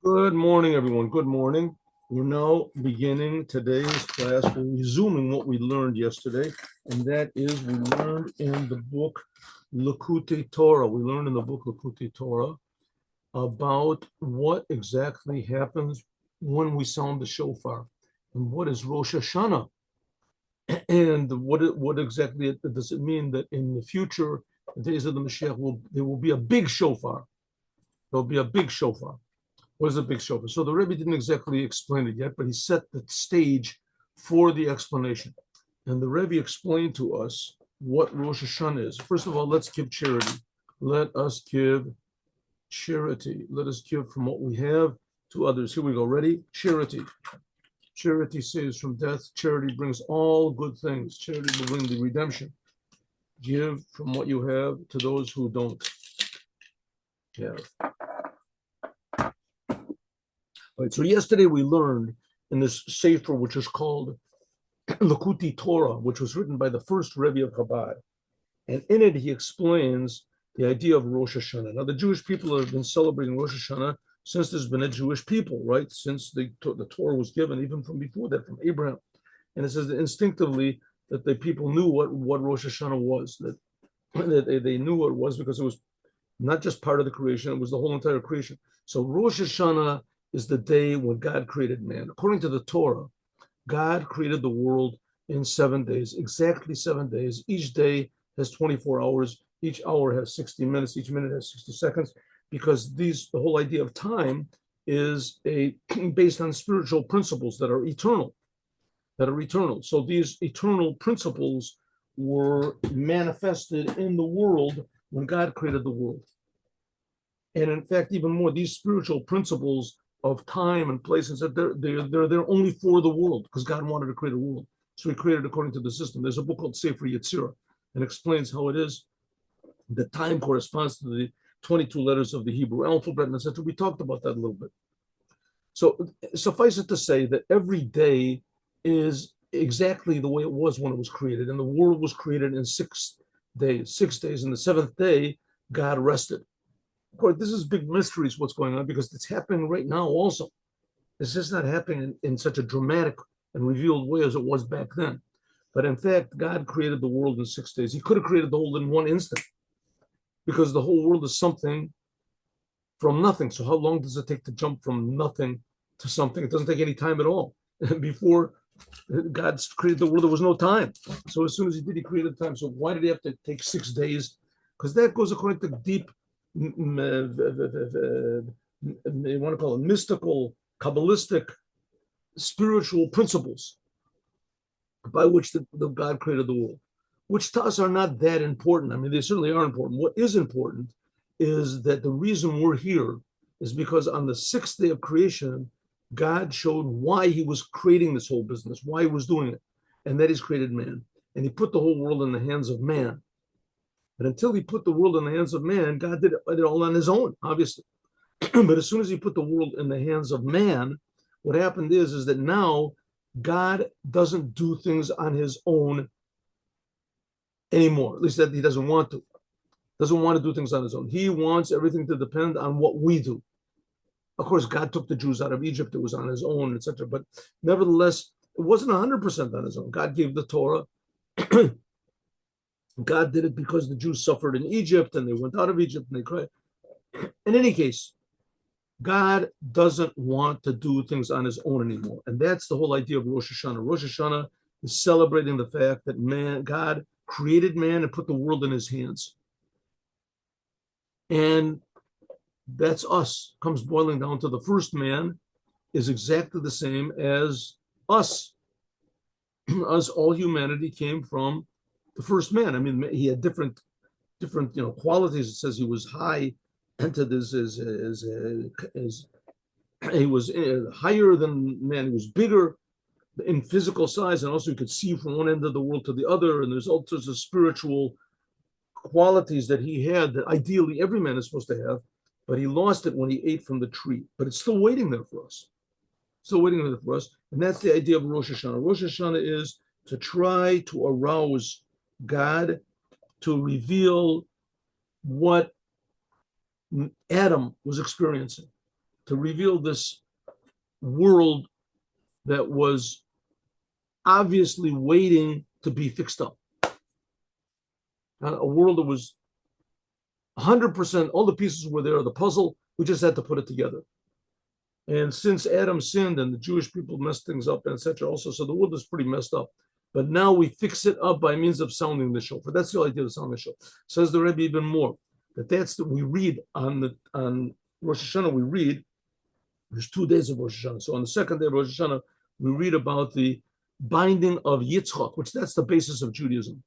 Good morning, everyone. Good morning. We're now beginning today's class. We're resuming what we learned yesterday, and that is we learned in the book Likuti Torah. We learned in the book Likuti Torah about what exactly happens when we sound the shofar, and what is Rosh HaShana, and what exactly does it mean that in the future, the days of the Moshiach, there will be a big shofar. There'll be a big shofar. What is a big shofar? So the Rebbe didn't exactly explain it yet, but he set the stage for the explanation. And the Rebbe explained to us what Rosh Hashanah is. First of all, let's give charity. Let us give charity. Let us give from what we have to others. Here we go. Ready? Charity. Charity saves from death. Charity brings all good things. Charity will bring the redemption. Give from what you have to those who don't have. All right, so yesterday we learned in this sefer, which is called Likuti Torah, which was written by the first Rebbe of Chabad. And in it, he explains the idea of Rosh Hashanah. Now, the Jewish people have been celebrating Rosh Hashanah since there's been a Jewish people, right? Since the Torah was given, even from before that, from Abraham. And it says that instinctively that the people knew what Rosh Hashanah was, that they knew what it was because it was not just part of the creation, it was the whole entire creation. So Rosh Hashanah is the day when God created man. According to the Torah, God created the world in 7 days, exactly 7 days. Each day has 24 hours. Each hour has 60 minutes. Each minute has 60 seconds, because the whole idea of time is based on spiritual principles that are eternal. So these eternal principles were manifested in the world when God created the world. And in fact, even more, these spiritual principles of time and place, and said they're there only for the world, because God wanted to create a world. So he created according to the system. There's a book called Sefer Yetzirah, and explains how it is that time corresponds to the 22 letters of the Hebrew alphabet, and etc. We talked about that a little bit. So suffice it to say that every day is exactly the way it was when it was created, and the world was created in 6 days. 6 days, and the seventh day, God rested. Of course, this is big mysteries what's going on, because it's happening right now also. It's just not happening in such a dramatic and revealed way as it was back then. But in fact, God created the world in 6 days. He could have created the world in one instant, because the whole world is something from nothing. So how long does it take to jump from nothing to something? It doesn't take any time at all. Before God created the world, there was no time. So as soon as he did, he created time. So why did he have to take 6 days? Because that goes according to deep, you want to call it mystical, Kabbalistic, spiritual principles by which the God created the world, which to us are not that important. I mean, they certainly are important. What is important is that the reason we're here is because on the sixth day of creation, God showed why he was creating this whole business, why he was doing it, and that he's created man. And he put the whole world in the hands of man. But until he put the world in the hands of man, God did it all on his own, obviously. But as soon as he put the world in the hands of man, what happened is that now God doesn't do things on his own anymore. At least that he doesn't want to. Doesn't want to do things on his own. He wants everything to depend on what we do. Of course, God took the Jews out of Egypt. It was on his own, etc. But nevertheless, it wasn't 100% on his own. God gave the Torah. God did it because the Jews suffered in Egypt and they went out of Egypt and they cried. In any case, God doesn't want to do things on his own anymore. And that's the whole idea of Rosh Hashanah. Rosh Hashanah is celebrating the fact that God created man and put the world in his hands. And that's us. Comes boiling down to the first man is exactly the same as us. Us, all humanity came from the first man. I mean, he had different qualities. It says he was high, entered as he was higher than man. He was bigger in physical size, and also he could see from one end of the world to the other. And there's all sorts of spiritual qualities that he had that ideally every man is supposed to have, but he lost it when he ate from the tree. But it's still waiting there for us. Still waiting there for us. And that's the idea of Rosh Hashanah. Rosh Hashanah is to try to arouse God to reveal what Adam was experiencing. to reveal this world that was obviously waiting to be fixed up. A world that was 100%, all the pieces were there, the puzzle, we just had to put it together. And since Adam sinned and the Jewish people messed things up, etc., also, so the world is pretty messed up. But now we fix it up by means of sounding the shofar. That's the idea of sounding the shofar. Says the Rebbe even more, that's we read on Rosh Hashanah, we read, there's 2 days of Rosh Hashanah. So on the second day of Rosh Hashanah, we read about the binding of Yitzchak, which that's the basis of Judaism.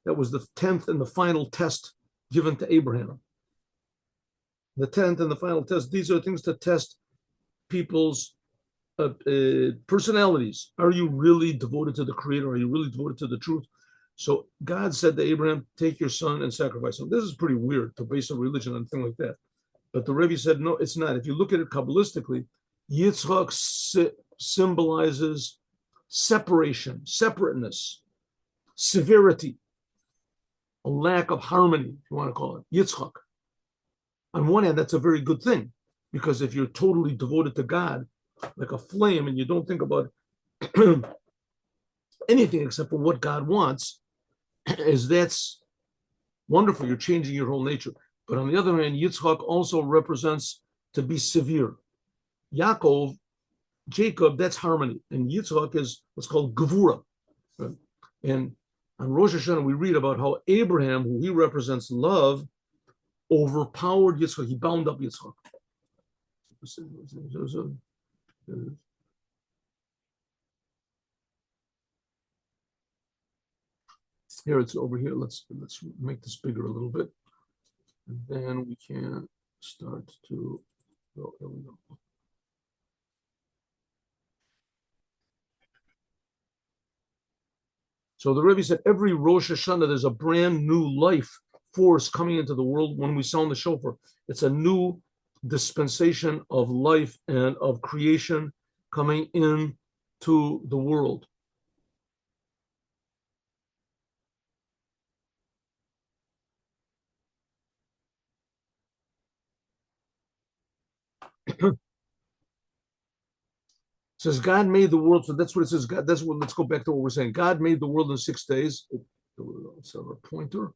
That was the 10th and the final test given to Abraham. The 10th and the final test, these are things to test people's personalities. Are you really devoted to the Creator? Are you really devoted to the truth? So God said to Abraham, take your son and sacrifice him. This is pretty weird to base a religion on a thing like that. But the Rebbe said, no, it's not. If you look at it Kabbalistically, Yitzchak symbolizes separation, separateness, severity, a lack of harmony, if you want to call it, Yitzchak. On one hand, that's a very good thing, because if you're totally devoted to God, like a flame, and you don't think about anything except for what God wants, that's wonderful. You're changing your whole nature. But on the other hand, Yitzchak also represents to be severe. Yaakov, Jacob, that's harmony. And Yitzchak is what's called Gevura. Right? And on Rosh Hashanah, we read about how Abraham, who he represents love, overpowered Yitzchak. He bound up Yitzchak. Here, it's over here. Let's make this bigger a little bit. And then we can start to go. There we go. So the Rebbe said every Rosh Hashanah, there's a brand new life force coming into the world when we sound the shofar. It's a new dispensation of life and of creation coming into the world. It says God made the world, so that's what it says. God, that's what. Let's go back to what we're saying. God made the world in 6 days. Let's have a pointer.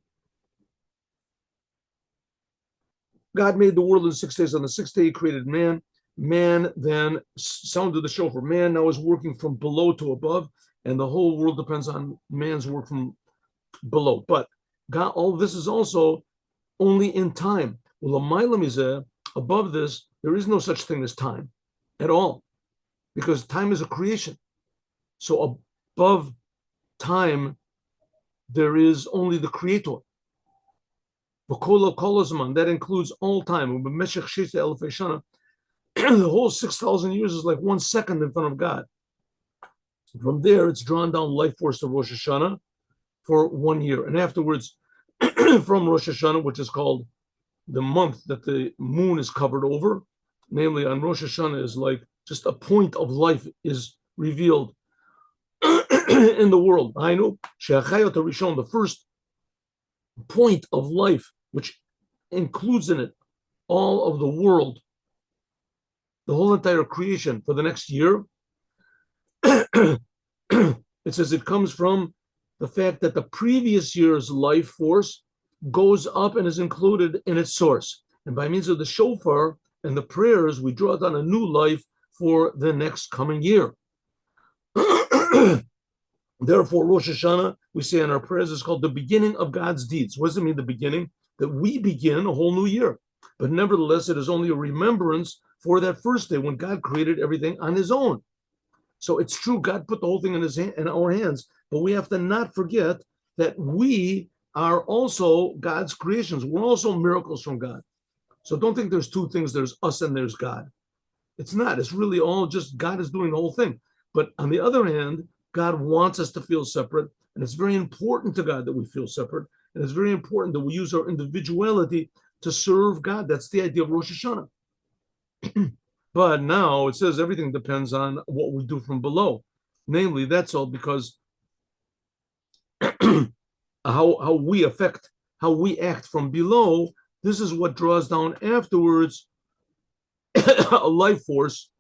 God made the world in 6 days. On the 6th day, He created man. Man then sounded the shofar. Man now is working from below to above, and the whole world depends on man's work from below. But God, all this is also only in time. Above this, there is no such thing as time at all, because time is a creation. So above time, there is only the Creator. That includes all time. The whole 6,000 years is like 1 second in front of God. From there, it's drawn down life force to Rosh Hashanah for 1 year. And afterwards, from Rosh Hashanah, which is called the month that the moon is covered over, namely on Rosh Hashanah, is like just a point of life is revealed in the world. I know, the first point of life, which includes in it all of the world, the whole entire creation for the next year. It says it comes from the fact that the previous year's life force goes up and is included in its source. And by means of the shofar and the prayers, we draw down a new life for the next coming year. Therefore, Rosh Hashanah, we say in our prayers, is called the beginning of God's deeds. What does it mean, the beginning? That we begin a whole new year. But nevertheless, it is only a remembrance for that first day when God created everything on His own. So it's true, God put the whole thing in our hands, but we have to not forget that we are also God's creations. We're also miracles from God. So don't think there's two things. There's us and there's God. It's not. It's really all just God is doing the whole thing. But on the other hand, God wants us to feel separate, and it's very important to God that we feel separate, and it's very important that we use our individuality to serve God. That's the idea of Rosh Hashanah. But now it says everything depends on what we do from below. Namely, that's all because how we act from below, this is what draws down afterwards a life force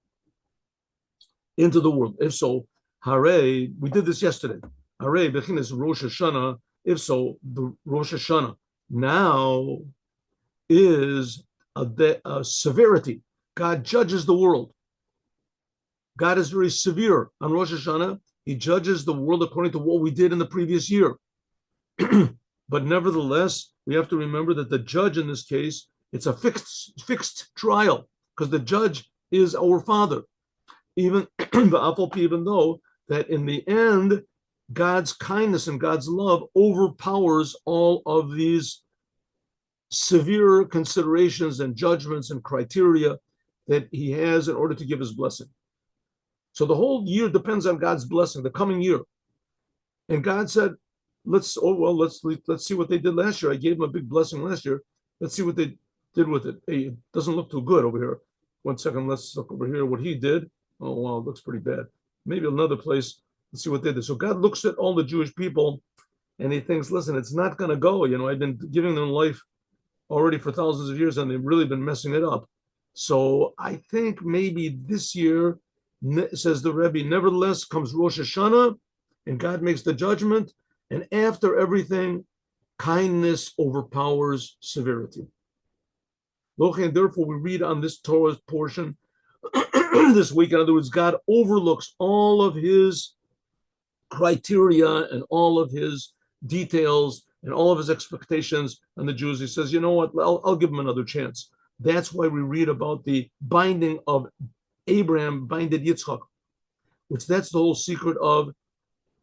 into the world. If so, hare, we did this yesterday. Hare bechinas Rosh HaShana. If so, the Rosh HaShana now is a severity. God judges the world. God is very severe on Rosh Hashanah. He judges the world according to what we did in the previous year. But nevertheless, we have to remember that the judge in this case, it's a fixed trial, because the judge is our Father. Even though that in the end, God's kindness and God's love overpowers all of these severe considerations and judgments and criteria that he has in order to give his blessing. So the whole year depends on God's blessing, the coming year. And God said, let's see what they did last year. I gave them a big blessing last year. Let's see what they did with it. Hey, it doesn't look too good over here. 1 second, let's look over here what he did. Oh, wow, it looks pretty bad. Maybe another place. Let's see what they did. So God looks at all the Jewish people and he thinks, listen, it's not going to go. I've been giving them life already for thousands of years and they've really been messing it up. So I think maybe this year, says the Rebbe, nevertheless comes Rosh Hashanah and God makes the judgment. And after everything, kindness overpowers severity. And therefore, we read on this Torah portion this week, in other words, God overlooks all of his criteria and all of his details and all of his expectations on the Jews. He says, you know what, I'll give them another chance. That's why we read about the binding of Abraham, binded Yitzchak, which that's the whole secret of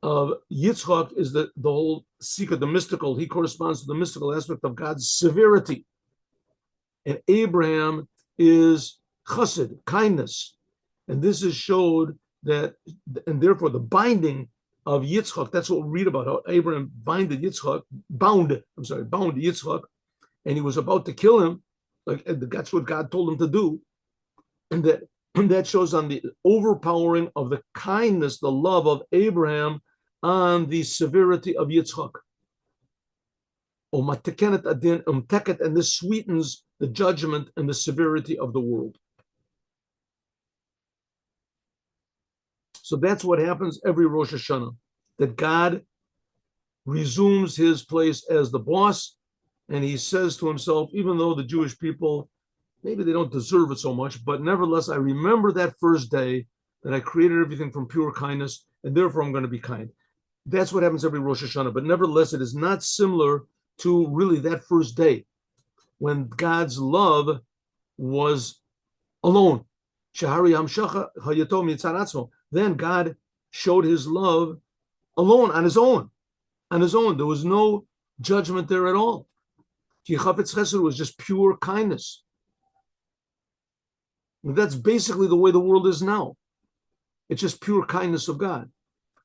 Yitzchak, is the whole secret, the mystical. He corresponds to the mystical aspect of God's severity. And Abraham is chesed, kindness. And this is showed that, and therefore the binding of Yitzchak, that's what we read about, how Abraham bound Yitzchak, and he was about to kill him. Like that's what God told him to do. And that shows on the overpowering of the kindness, the love of Abraham on the severity of Yitzchak. And this sweetens the judgment and the severity of the world. So that's what happens every Rosh Hashanah, that God resumes his place as the boss, and he says to himself, even though the Jewish people, maybe they don't deserve it so much, but nevertheless, I remember that first day that I created everything from pure kindness, and therefore I'm going to be kind. That's what happens every Rosh Hashanah. But nevertheless, it is not similar to really that first day when God's love was alone. Then God showed his love alone, on his own. There was no judgment there at all. Chesed was just pure kindness. And that's basically the way the world is now. It's just pure kindness of God.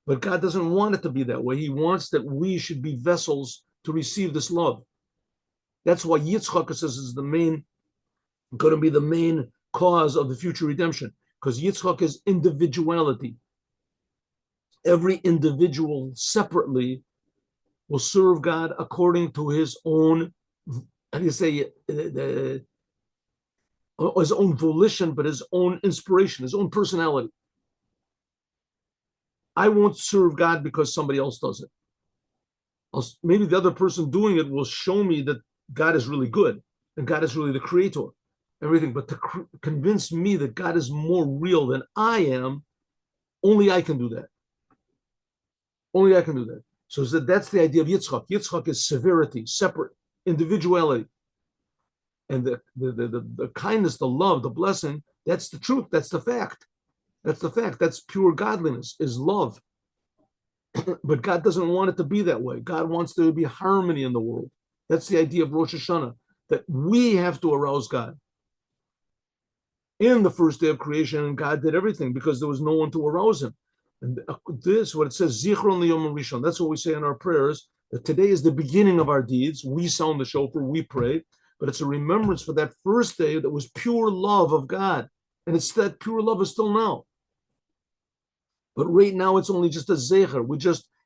But God doesn't want it to be that way. He wants that we should be vessels to receive this love. That's why Yitzchak says is going to be the main cause of the future redemption, because Yitzchak is individuality. Every individual separately will serve God according to his own, his own volition, but his own inspiration, his own personality. I won't serve God because somebody else does it. Maybe the other person doing it will show me that God is really good and God is really the creator, everything. But to convince me that God is more real than I am, only I can do that. Only I can do that. So that's the idea of Yitzchak. Yitzchak is severity, separate, individuality. And the kindness, the love, the blessing, that's the truth. That's the fact. That's the fact. That's pure godliness, is love. But God doesn't want it to be that way. God wants there to be harmony in the world. That's the idea of Rosh Hashanah, that we have to arouse God. In the first day of creation, God did everything because there was no one to arouse him. And this, what it says, Zichron Liyom Rishon. That's what we say in our prayers, that today is the beginning of our deeds. We sound the shofar, we pray, but it's a remembrance for that first day that was pure love of God. And it's that pure love is still now. But right now, it's only just a zecher.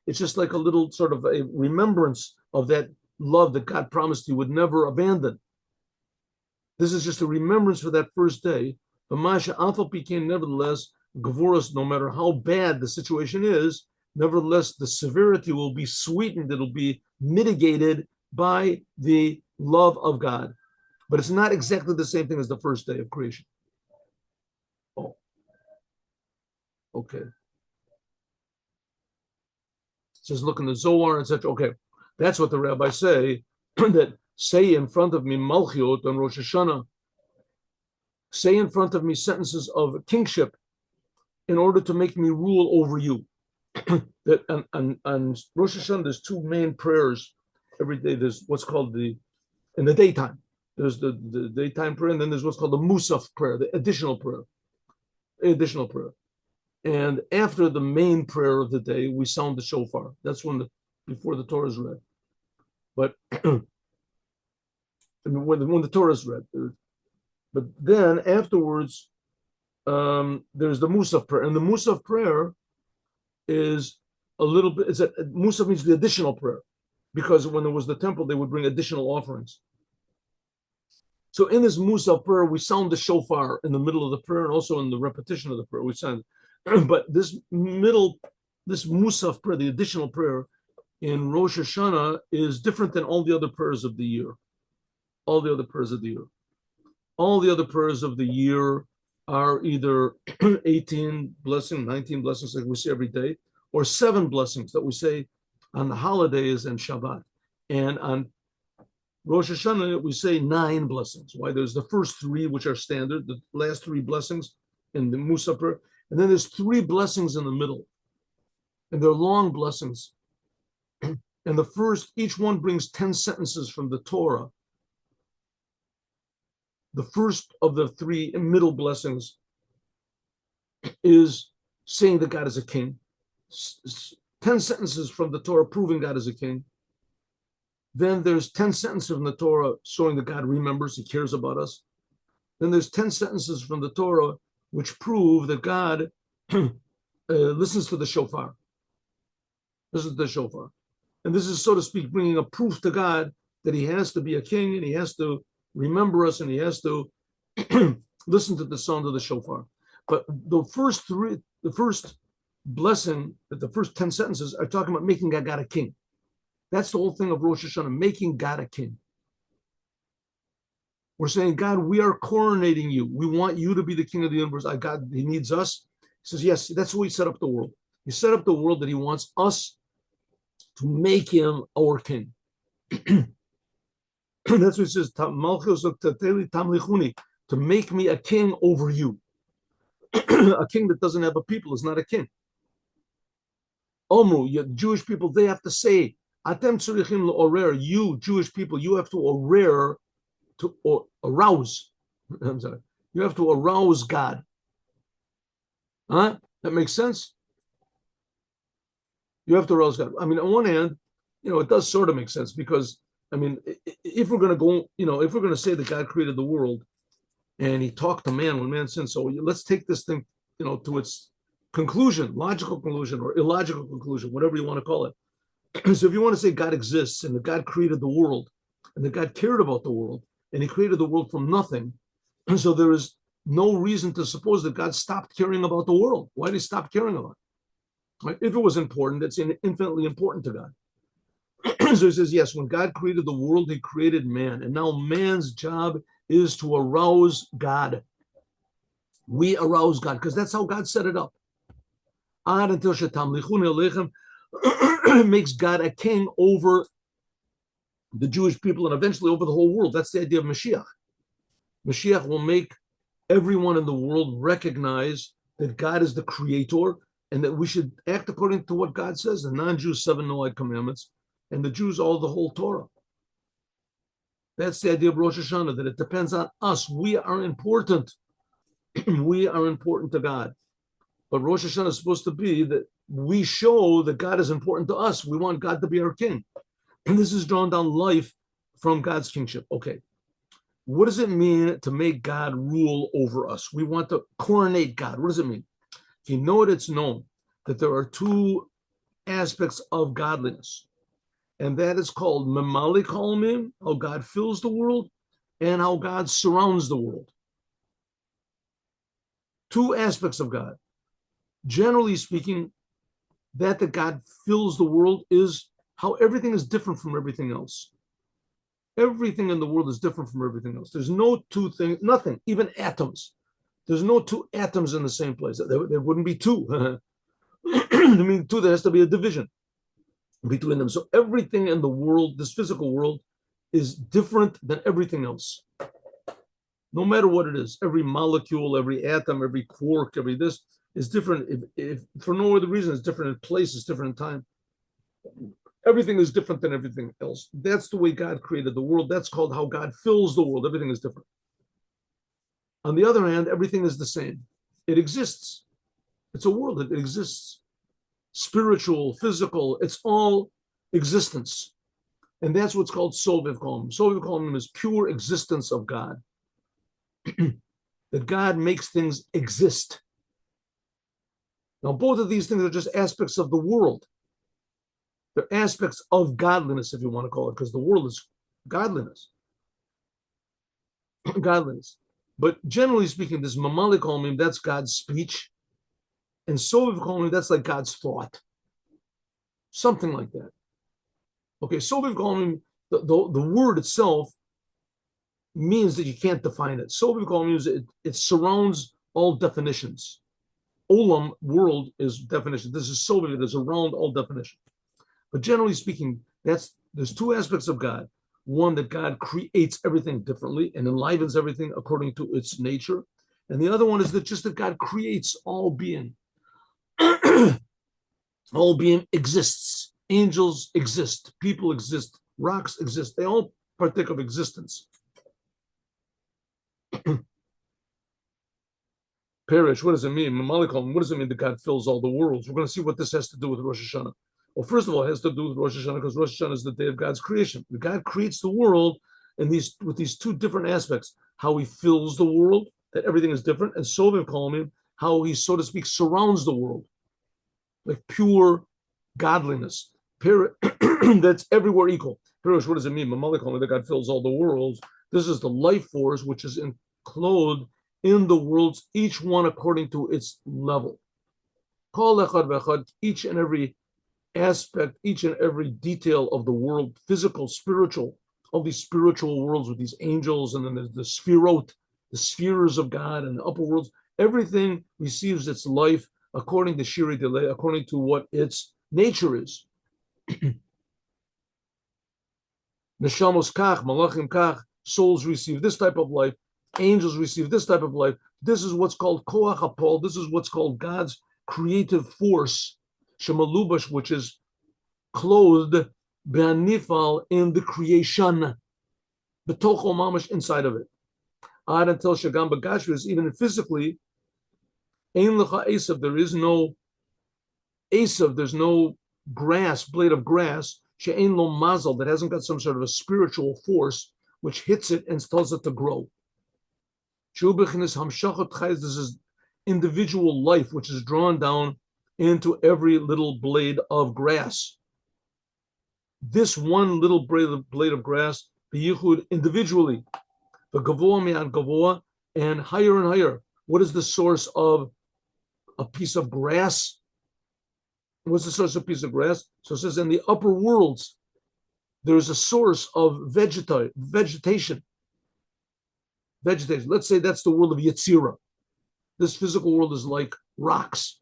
It's just like a little sort of a remembrance of that love that God promised he would never abandon. This is just a remembrance for that first day. Masha Alpha became nevertheless Gavurus, no matter how bad the situation is, nevertheless the severity will be sweetened, it'll be mitigated by the love of God. But it's not exactly the same thing as the first day of creation. Oh, okay. It says, look in the Zohar, etc. Okay, that's what the rabbis say, that say in front of me Malchiot on Rosh Hashanah, say in front of me sentences of kingship in order to make me rule over you. That on Rosh Hashanah, there's two main prayers every day. There's what's called in the daytime, there's the daytime prayer, and then there's what's called the Musaf prayer, the additional prayer. And after the main prayer of the day, we sound the shofar. That's before the Torah is read. But when the Torah is read, but then afterwards, there's the Musaf prayer, and the Musaf prayer is a little bit. Musaf means the additional prayer, because when there was the temple, they would bring additional offerings. So in this Musaf prayer, we sound the shofar in the middle of the prayer, and also in the repetition of the prayer, we sound. But this Musaf prayer, the additional prayer in Rosh Hashanah, is different than all the other prayers of the year. All the other prayers of the year. All the other prayers of the year are either 18 blessings, 19 blessings like we say every day, or 7 blessings that we say on the holidays and Shabbat. And on Rosh Hashanah, we say 9 blessings. Why? There's the first 3, which are standard, the last 3 blessings in the Musaf prayer, and then there's 3 blessings in the middle. And they're long blessings. And the first, each one brings 10 sentences from the Torah. The first of the 3 middle blessings is saying that God is a king. 10 sentences from the Torah proving God is a king. Then there's 10 sentences from the Torah showing that God remembers, he cares about us. Then there's 10 sentences from the Torah which prove that God listens to the shofar. Listens to the shofar. And this is, so to speak, bringing a proof to God that he has to be a king, and he has to remember us, and he has to listen to the sound of the shofar. But the first blessing, the first 10 sentences are talking about making God a king. That's the whole thing of Rosh Hashanah, making God a king. We're saying, God, we are coronating you. We want you to be the king of the universe. God, he needs us. He says, yes, that's why he set up the world. He set up the world that he wants us to make him our king. That's what he says, to make me a king over you. A king that doesn't have a people is not a king. Omru, Jewish people, they have to say, you Jewish people, you have to arouse. I'm sorry. You have to arouse God. Huh? That makes sense? You have to arouse God. I mean, on one hand, it does sort of make sense, because, I mean, if we're going to go, if we're going to say that God created the world and he talked to man when man sinned, so let's take this thing, to its conclusion, logical conclusion or illogical conclusion, whatever you want to call it. So if you want to say God exists and that God created the world and that God cared about the world and he created the world from nothing, so there is no reason to suppose that God stopped caring about the world. Why did he stop caring about it? Right? If it was important, it's infinitely important to God. So he says, yes, when God created the world, he created man. And now man's job is to arouse God. We arouse God because that's how God set it up. Makes God a king over the Jewish people and eventually over the whole world. That's the idea of Mashiach. Mashiach will make everyone in the world recognize that God is the creator and that we should act according to what God says, the non-Jews 7 Noahide commandments, and the Jews all the whole Torah. That's the idea of Rosh Hashanah, that it depends on us. We are important. We are important to God. But Rosh Hashanah is supposed to be that we show that God is important to us. We want God to be our king. And this is drawn down life from God's kingship. Okay. What does it mean to make God rule over us? We want to coronate God. What does it mean? If you know it, it's known that there are 2 aspects of godliness. And that is called Memali Kolmim, how God fills the world, and how God surrounds the world. two aspects of God. Generally speaking, that God fills the world is how everything is different from everything else. Everything in the world is different from everything else. There's no two things, nothing, even atoms. There's no two atoms in the same place. There wouldn't be two. I mean, two, there has to be a division between them. So everything in the world, this physical world, is different than everything else. No matter what it is, every molecule, every atom, every quark, every this is different. If for no other reason, it's different in place, it's different in time. Everything is different than everything else. That's the way God created the world. That's called how God fills the world. Everything is different. On the other hand, everything is the same. It exists. It's a world. It exists. Spiritual, physical, it's all existence. And that's what's called Soviv Kolim. Soviv Kolim is pure existence of God. That God makes things exist. Now, both of these things are just aspects of the world. They're aspects of godliness, if you want to call it, because the world is godliness. Godliness. But generally speaking, this Mamali Kolim, that's God's speech. And Soviv Kolim, that's like God's thought. Something like that. Okay, Soviv Kolim, the word itself means that you can't define it. Soviv Kolim means it surrounds all definitions. Olam, world, is definition. This is Soviv, it is around all definition. But generally speaking, there's two aspects of God. One, that God creates everything differently and enlivens everything according to its nature. And the other one is that God creates all being. All being exists. Angels exist. People exist. Rocks exist. They all partake of existence. Perish, what does it mean? Mamalikom, what does it mean that God fills all the worlds? We're going to see what this has to do with Rosh Hashanah. Well, first of all, it has to do with Rosh Hashanah because Rosh Hashanah is the day of God's creation. God creates the world with these two different aspects: how He fills the world, that everything is different, and Soviv Kolim, how He, so to speak, surrounds the world, like pure godliness. That's everywhere equal. What does it mean? Mamalikom, that God fills all the worlds. This is the life force which is enclosed in the worlds, each one according to its level. Each and every aspect, each and every detail of the world, physical, spiritual, all these spiritual worlds with these angels, and then there's the sphirot, the spheres of God, and the upper worlds. Everything receives its life according to Shiri Delay, according to what its nature is. Neshamos kach, malachim kach, souls receive this type of life, angels receive this type of life. This is what's called koach hapol. This is what's called God's creative force, shemalubash, which is clothed be'anifal, in the creation, betocho mamash, inside of it. Ad until shagam bagashvis, even physically, ein lecha esav, there is no esav, there's no grass, blade of grass, she'ein lo mazal, that hasn't got some sort of a spiritual force which hits it and tells it to grow. This is individual life which is drawn down into every little blade of grass. This one little blade of grass, the yichud, individually, the gavoa mi'an gavoa, and higher. What is the source of a piece of grass? What's the source of a piece of grass? So it says in the upper worlds, there's a source of vegetation. Let's say that's the world of Yetzirah. This physical world is like rocks.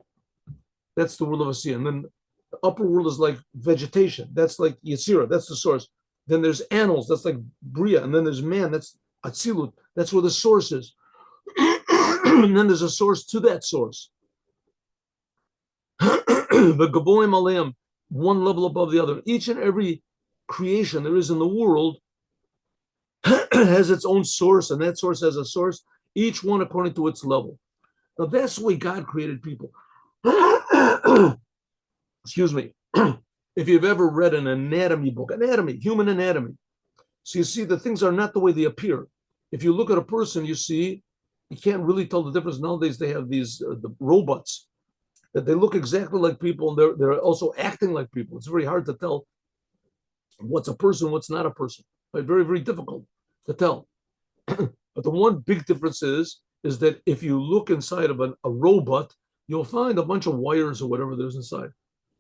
That's the world of Asiyah. And then the upper world is like vegetation. That's like Yetzirah. That's the source. Then there's animals. That's like Bria. And then there's man. That's Atzilut. That's where the source is. And then there's a source to that source. But Gaboim Aleim, one level above the other. Each and every creation there is in the world has its own source, and that source has a source, each one according to its level. Now that's the way God created people. Excuse me. If you've ever read an anatomy book, human anatomy, so you see the things are not the way they appear. If you look at a person, you can't really tell the difference. Nowadays they have these the robots that they look exactly like people, and they're also acting like people. It's very hard to tell what's a person, what's not a person. Right? Very, very difficult to tell. But the one big difference is is that if you look inside of a robot, you'll find a bunch of wires or whatever there's inside,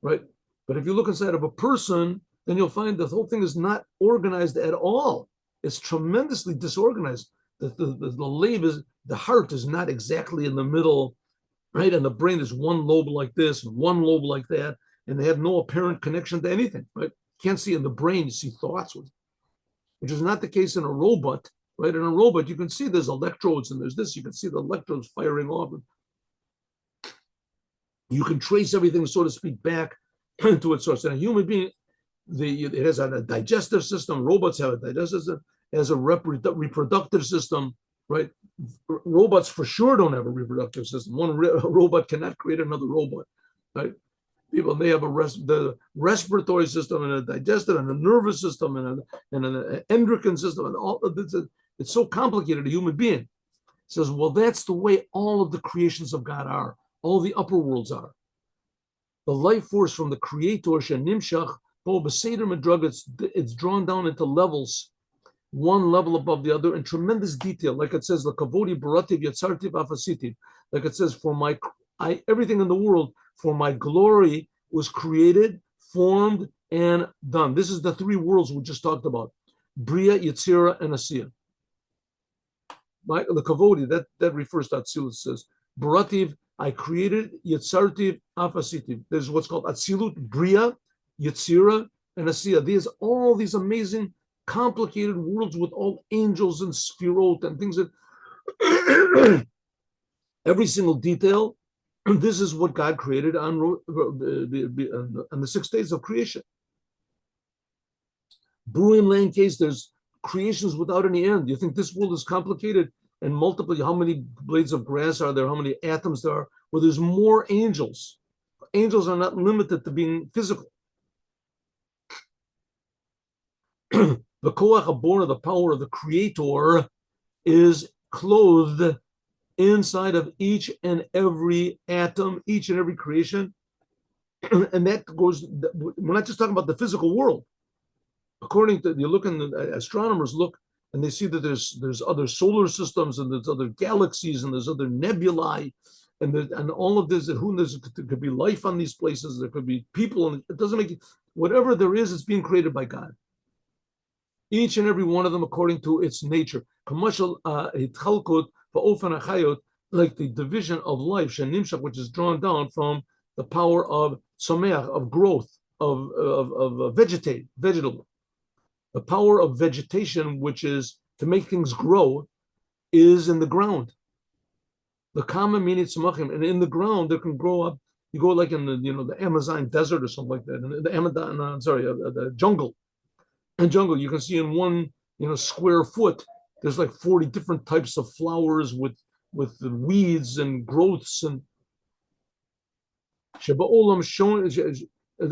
right? But if you look inside of a person, then you'll find the whole thing is not organized at all. It's tremendously disorganized. The heart is not exactly in the middle, right? And the brain is one lobe like this and one lobe like that, and they have no apparent connection to anything, right? You can't see in the brain, you see thoughts, which is not the case in a robot, right? In a robot, you can see there's electrodes and there's this, you can see the electrodes firing off. You can trace everything, so to speak, back to its source. And a human being, it has a digestive system. Robots have a digestive system, has a reproductive system, right? Robots for sure don't have a reproductive system. One robot cannot create another robot, right? People, they have the respiratory system and a digestive and a nervous system and an endocrine system and all. It's so complicated. A human being says, well, that's the way all of the creations of God are. All the upper worlds are. The life force from the Creator, Shenimshach, it's drawn down into levels, one level above the other in tremendous detail. Like it says, like it says, everything in the world, for my glory was created, formed, and done. This is the three worlds we just talked about. Bria, Yetzirah, and Asiya. The Kavodi, that refers to Atzilut, says, Barativ, I created, Yetzartiv, Afasitiv. There's what's called Atzilut, Bria, Yetzirah, and Asiya. There's all these amazing, complicated worlds with all angels and Sphirot and things that every single detail. This is what God created on the 6 days of creation. Bruim Lane case, there's creations without any end. You think this world is complicated and multiple? How many blades of grass are there? How many atoms there are? Well, there's more angels. Angels are not limited to being physical. The Koach HaBorah, the power of the Creator, is clothed inside of each and every atom, each and every creation. And that goes, we're not just talking about the physical world. According to, you look in the astronomers look, and they see that there's other solar systems and there's other galaxies and there's other nebulae and all of this, there could be life on these places, there could be people, and it doesn't make it, whatever there is, it's being created by God. Each and every one of them according to its nature. Commercial like the division of life, which is drawn down from the power of sameach, of growth, of vegetable. The power of vegetation, which is to make things grow, is in the ground. The common meaning tzmachim, and in the ground there can grow up. You go like in the Amazon desert or something like that, and the jungle. In jungle, you can see in one square foot, there's like 40 different types of flowers with the weeds and growths and Shabbat showing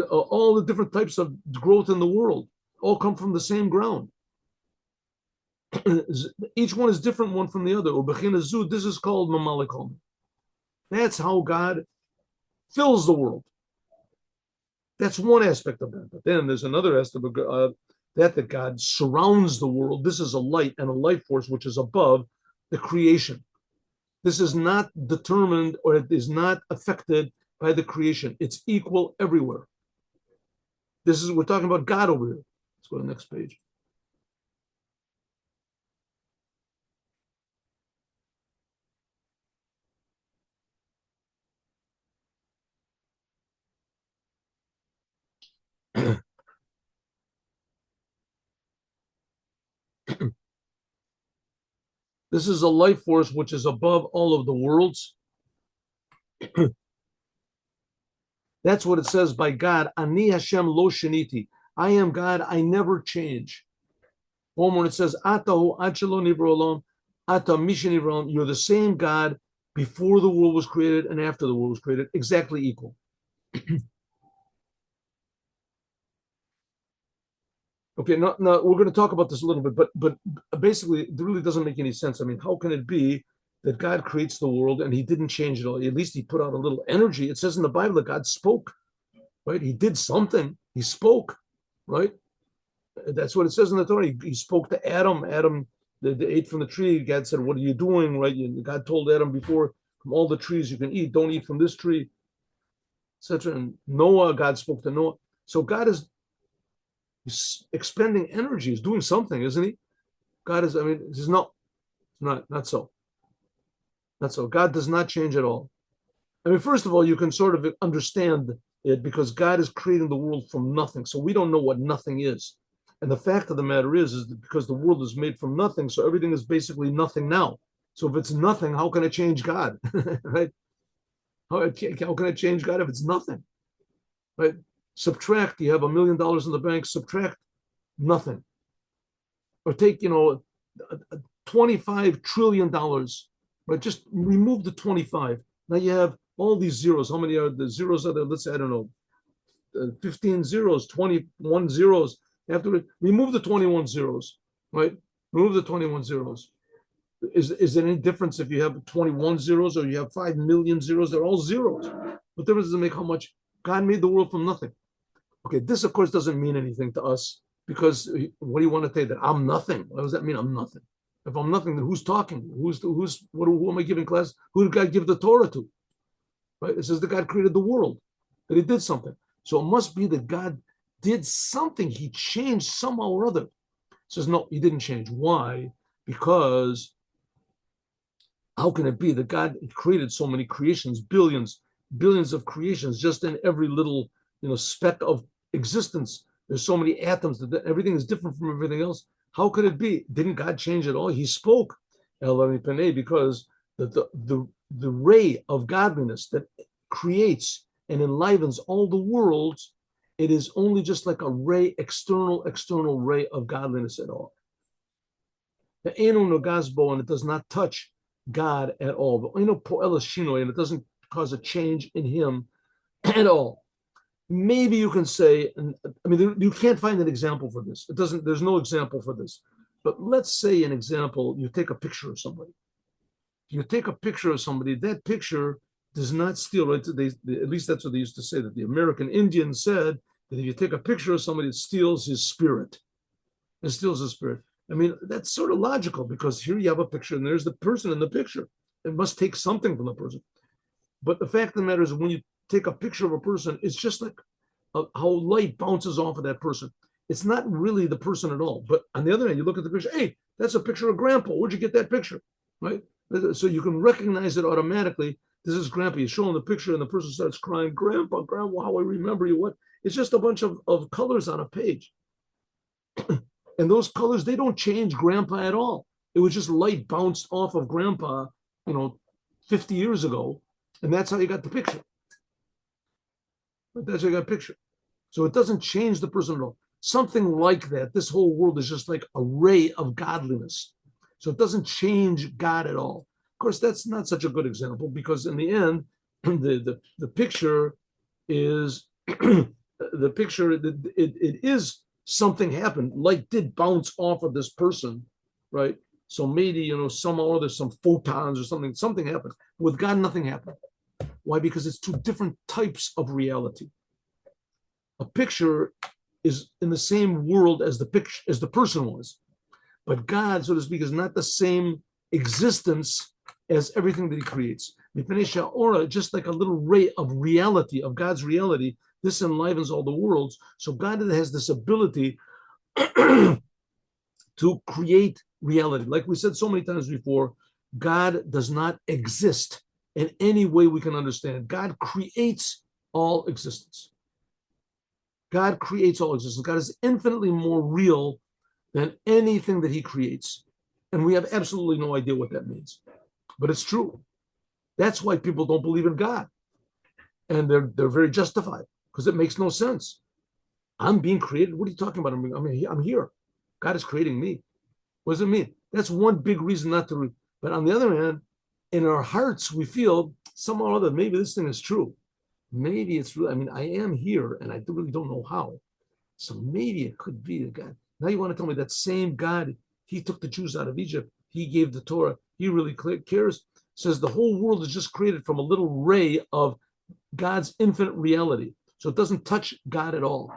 all the different types of growth in the world all come from the same ground. Each one is different one from the other. This is called mamalikom. That's how God fills the world. That's one aspect of that. But then there's another aspect of that God surrounds the world. This is a light and a life force which is above the creation. This is not determined or it is not affected by the creation. It's equal everywhere. We're talking about God over here. Let's go to the next page. This is a life force which is above all of the worlds. That's what it says by God. Ani Hashem lo sheniti. I am God. I never change. When it says Atahu Achelo Nivro Ata Mishin Nivro, you're the same God before the world was created and after the world was created, exactly equal. Okay, now we're going to talk about this a little bit, but basically it really doesn't make any sense. I mean, how can it be that God creates the world and he didn't change it all? At least he put out a little energy. It says in the Bible that God spoke, right? He did something. He spoke, right? That's what it says in the Torah. He spoke to Adam. Adam, they ate from the tree. God said, "What are you doing?" Right? God told Adam before, "From all the trees you can eat, don't eat from this tree," etc. And Noah, God spoke to Noah. So God is expending energy, is doing something, isn't he? God is, I mean, this is not so. Not so. God does not change at all. I mean, first of all, you can sort of understand it because God is creating the world from nothing. So we don't know what nothing is. And the fact of the matter is that because the world is made from nothing, so everything is basically nothing now. So if it's nothing, how can it change God? Right? How can it change God if it's nothing? Right? Subtract, you have $1 million in the bank, subtract nothing. Or take, $25 trillion, right? Just remove the 25. Now you have all these zeros. How many are the zeros? Are there? Let's say, I don't know, 15 zeros, 21 zeros. You have to remove the 21 zeros, right? Remove the 21 zeros. Is there any difference if you have 21 zeros or you have 5 million zeros? They're all zeros. What difference does it make how much? God made the world from nothing. Okay, this of course doesn't mean anything to us because what do you want to say that I'm nothing? What does that mean? I'm nothing. If I'm nothing, then who's talking? Who am I giving class? Who did God give the Torah to? Right? It says that God created the world, that He did something. So it must be that God did something. He changed somehow or other. It says no, He didn't change. Why? Because how can it be that God created so many creations, billions of creations, just in every little speck of existence? There's so many atoms that everything is different from everything else. How could it be? Didn't God change it all? He spoke, because the ray of godliness that creates and enlivens all the worlds, it is only just like a ray, external ray of godliness at all. The Enu Nogazbo, and it does not touch God at all. And it doesn't cause a change in Him at all. Maybe you can say, I mean, you can't find an example for this. There's no example for this. But let's say an example, you take a picture of somebody. You take a picture of somebody, that picture does not steal, right? At least that's what they used to say, that the American Indian said that if you take a picture of somebody, it steals his spirit. It steals his spirit. I mean, that's sort of logical because here you have a picture and there's the person in the picture. It must take something from the person. But the fact of the matter is when you take a picture of a person, it's just like how light bounces off of that person. It's not really the person at all. But on the other hand, you look at the picture, hey, that's a picture of Grandpa. Where'd you get that picture? Right? So you can recognize it automatically. This is Grandpa. You show him the picture and the person starts crying, Grandpa, how I remember you. What? It's just a bunch of colors on a page. And those colors, they don't change Grandpa at all. It was just light bounced off of Grandpa, 50 years ago. And that's how you got the picture. That's how you got a picture. So it doesn't change the person at all. Something like that. This whole world is just like a ray of godliness. So it doesn't change God at all. Of course, that's not such a good example because in the end, the picture is the picture. It is something happened. Light did bounce off of this person, right? So maybe somehow there's some photons or something happened. With God, nothing happened. Why? Because it's two different types of reality. A picture is in the same world as the person was, but God, so to speak, is not the same existence as everything that He creates. Just like a little ray of reality, of God's reality, this enlivens all the worlds. So God has this ability to create reality. Like we said so many times before, God does not exist in any way we can understand. God creates all existence. God creates all existence. God is infinitely more real than anything that He creates. And we have absolutely no idea what that means. But it's true. That's why people don't believe in God. And they're very justified because it makes no sense. I'm being created. What are you talking about? I'm here. God is creating me. What does it mean? That's one big reason not to read. But on the other hand, in our hearts, we feel somehow or other, maybe this thing is true. Maybe it's real. I mean, I am here and I really don't know how. So maybe it could be a God. Now you want to tell me that same God, He took the Jews out of Egypt. He gave the Torah. He really cares. Says the whole world is just created from a little ray of God's infinite reality. So it doesn't touch God at all.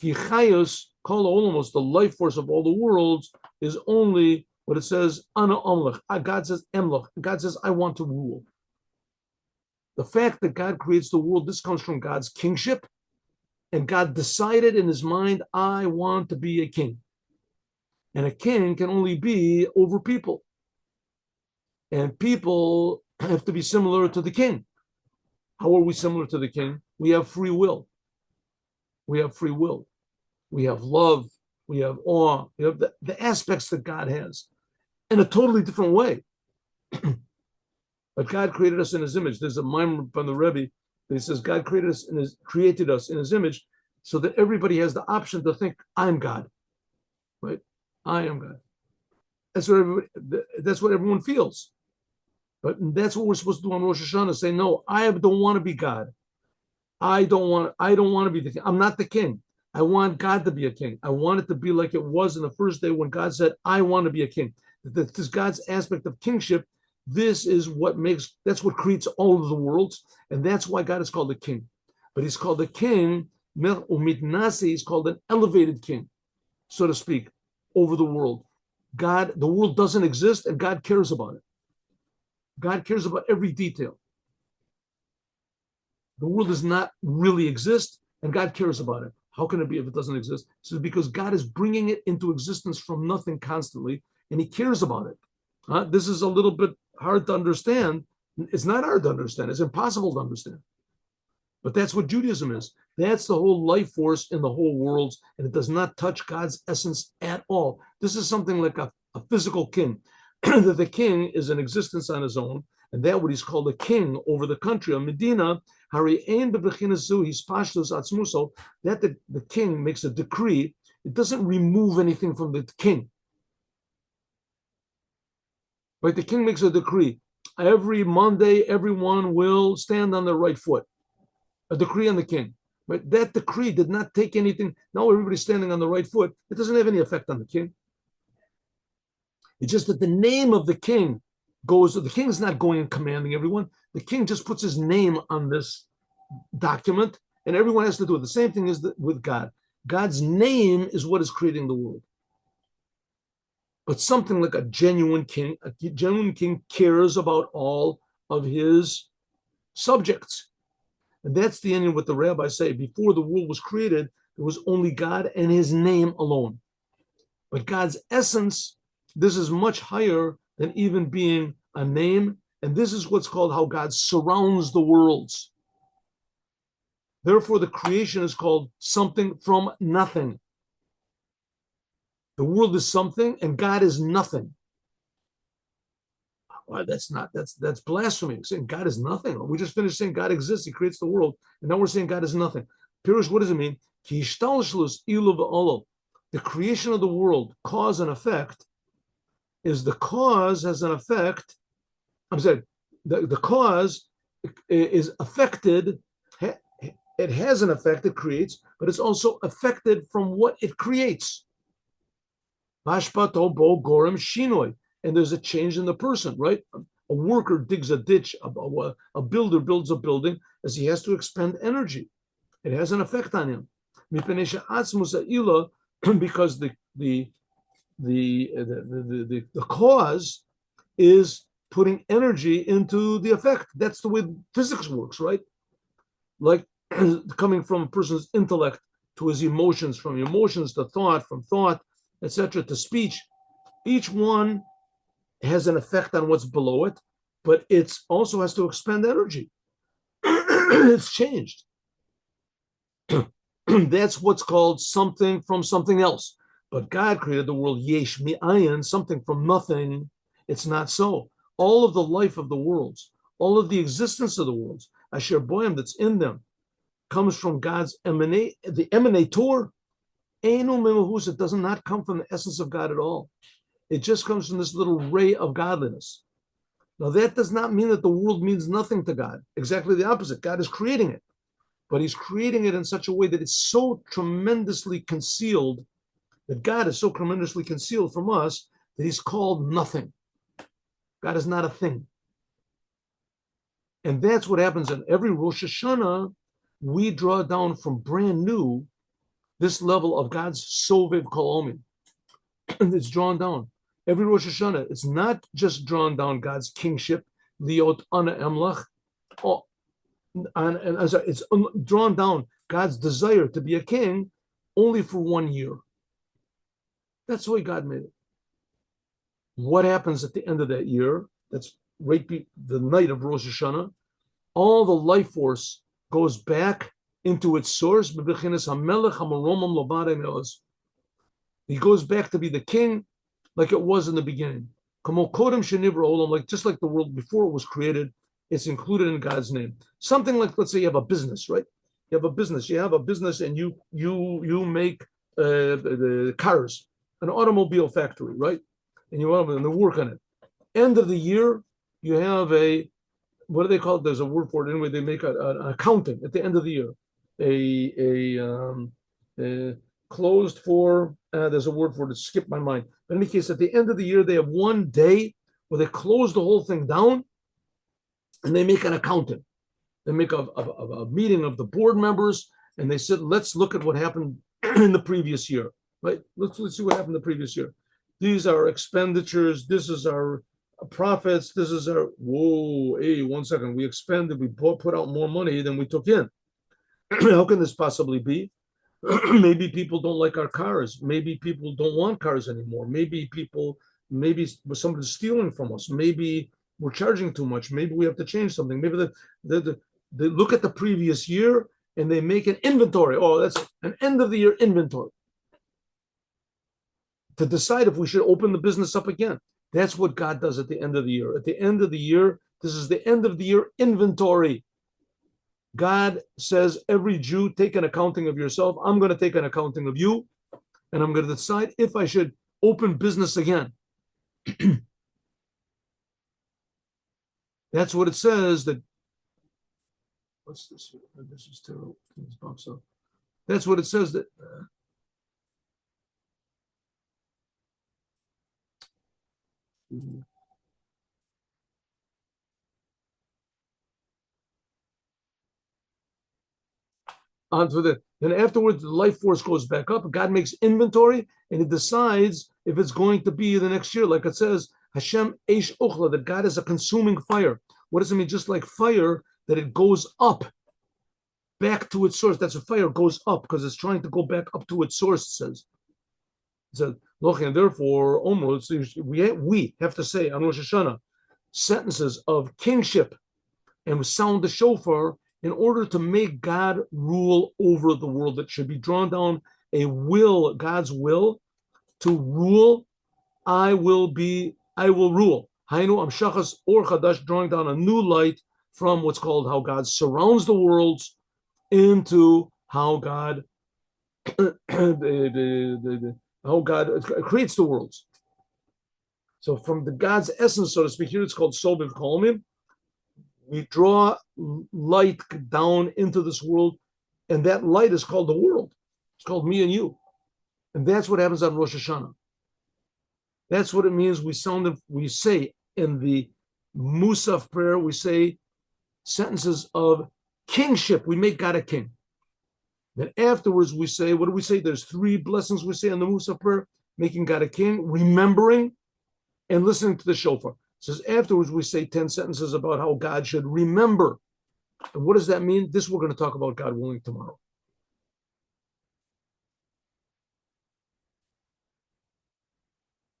Ki chayos kol olamos, the life force of all the worlds, is only what it says, ana omlech. God says emlech. God says, I want to rule. The fact that God creates the world, this comes from God's kingship. And God decided in his mind, I want to be a king. And a king can only be over people. And people have to be similar to the king. How are we similar to the king? We have free will. We have free will. We have love. We have awe. We have the aspects that God has in a totally different way. But God created us in his image. There's a mime from the Rebbe that he says God created us in his image so that everybody has the option to think, I'm God. Right? I am God. That's what everyone feels. But that's what we're supposed to do on Rosh Hashanah. Say, no, I don't want to be God. I don't want to be the king. I'm not the king. I want God to be a king. I want it to be like it was in the first day when God said, I want to be a king. This God's aspect of kingship. That's what creates all of the worlds. And that's why God is called the king. But he's called the king, he's called an elevated king, so to speak, over the world. The world doesn't exist and God cares about it. God cares about every detail. The world does not really exist and God cares about it. How can it be if it doesn't exist? So because God is bringing it into existence from nothing constantly and he cares about it. This is a little bit hard to understand. It's not hard to understand. It's impossible to understand. But that's what Judaism is. That's the whole life force in the whole world, and it does not touch God's essence at all. This is something like a physical king, that the king is in existence on his own, and that's what he's called a king over the country of Medina. That the king makes a decree. It doesn't remove anything from the king. Right? The king makes a decree. Every Monday, everyone will stand on their right foot. A decree on the king. Right? That decree did not take anything. Now everybody's standing on the right foot. It doesn't have any effect on the king. It's just that the name of the king goes. The king's not going and commanding everyone. The king just puts his name on this document, and everyone has to do it. The same thing is with God. God's name is what is creating the world. But something like a genuine king cares about all of his subjects. And that's the end of what the rabbis say. Before the world was created, there was only God and his name alone. But God's essence, this is much higher than even being a name. And this is what's called how God surrounds the worlds. Therefore, the creation is called something from nothing. The world is something and God is nothing. Well, that's blasphemy. Saying God is nothing. We just finished saying God exists, he creates the world, and now we're saying God is nothing. Pirush, what does it mean? The creation of the world, cause and effect, is the cause has an effect. I'm sorry, the cause is affected, it has an effect, it creates, but it's also affected from what it creates. Hashpato bo gorem shinoi. And there's a change in the person, right? A worker digs a ditch, a builder builds a building as he has to expend energy. It has an effect on him. Because the cause is putting energy into the effect. That's the way physics works, right? Like coming from a person's intellect to his emotions, from emotions to thought, from thought, etc., to speech. Each one has an effect on what's below it, but it also has to expend energy. It's changed. That's what's called something from something else. But God created the world yesh mi'ayin, something from nothing. It's not so. All of the life of the worlds, all of the existence of the worlds, asher boyim, that's in them, comes from God's the emanator. It does not come from the essence of God at all. It just comes from this little ray of godliness. Now, that does not mean that the world means nothing to God. Exactly the opposite. God is creating it. But he's creating it in such a way that it's so tremendously concealed, that God is so tremendously concealed from us, that he's called nothing. God is not a thing. And that's what happens in every Rosh Hashanah. We draw down from brand new this level of God's Soviv Kolomi. And it's drawn down. Every Rosh Hashanah, it's not just drawn down God's kingship, Liot Ana Emlach, it's drawn down God's desire to be a king only for 1 year. That's the way God made it. What happens at the end of that year? That's right the night of Rosh Hashanah. All the life force goes back into its source. He goes back to be the king like it was in the beginning. Like just like the world before it was created, it's included in God's name. Something like, let's say you have a business, right? You have a business and you make the cars, an automobile factory, right? And you want them to work on it. End of the year, you have what do they call it? There's a word for it. Anyway, they make an accounting at the end of the year. Closed for, there's a word for it, it skipped my mind. But in any case, at the end of the year, they have 1 day where they close the whole thing down and they make an accounting. They make a meeting of the board members and they said, let's look at what happened in the previous year, right? Let's see what happened the previous year. These are expenditures. This is our profits. This is our, hey, 1 second. We expended, we put out more money than we took in. How can this possibly be? Maybe people don't like our cars. Maybe people don't want cars anymore. Maybe somebody's stealing from us. Maybe we're charging too much. Maybe we have to change something. Maybe they look at the previous year and they make an inventory. Oh, that's an end of the year inventory to decide if we should open the business up again. That's what God does at the end of the year. At the end of the year, this is the end of the year inventory. God says, every Jew, take an accounting of yourself. I'm going to take an accounting of you, and I'm going to decide if I should open business again. That's what it says. What's this here? This is terrible. That's what it says that. Then afterwards, the life force goes back up. God makes inventory and he decides if it's going to be the next year. Like it says, Hashem Eish Ochla, that God is a consuming fire. What does it mean? Just like fire, that it goes up back to its source. That's a fire goes up because it's trying to go back up to its source, it says. It says, and therefore, almost we have to say on Rosh Hashanah sentences of kingship and sound the shofar in order to make God rule over the world. That should be drawn down a will, God's will to rule. I will rule. Hainu Amshachas Or Chadash, drawing down a new light from what's called how God surrounds the worlds into how God how God creates the worlds. So from the God's essence, so to speak, here it's called Sobiv Kolmim. We draw light down into this world, and that light is called the world. It's called me and you. And that's what happens on Rosh Hashanah. That's what it means. We say in the Musaf prayer, we say sentences of kingship. We make God a king. Then afterwards we say, what do we say? There's 3 blessings we say on the Musaf prayer: making God a king, remembering, and listening to the shofar. It says afterwards we say 10 sentences about how God should remember. And what does that mean? This we're going to talk about, God willing, tomorrow.